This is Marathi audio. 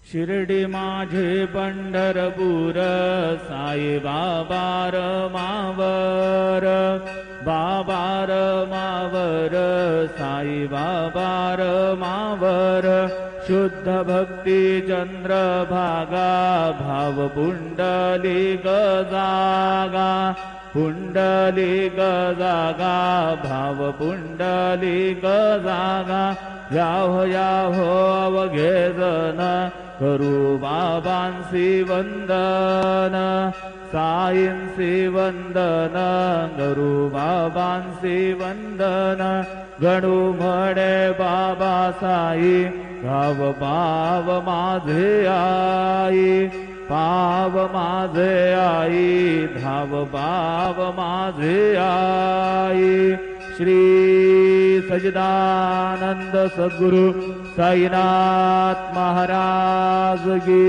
शिर्डी माझे पंढरपूर साई बाबार मावर, बाबार मावर साई बाबार मावर। शुद्ध भक्ती चंद्रभागा भाव पुंडलिक जागा, पुंडलिक जागा भाव पुंडलिक जागा। याहो याहो अवघे जन करू बाबांसी वंदन, साईंसी वंदन करू बाबांसी वंदन। गणू म्हणे बाबा साई गाव पाव माझे आई, पाव माझे आई धाव पाव माझे आई। श्री सच्चिदानंद सद्गुरु साईनाथ महाराज की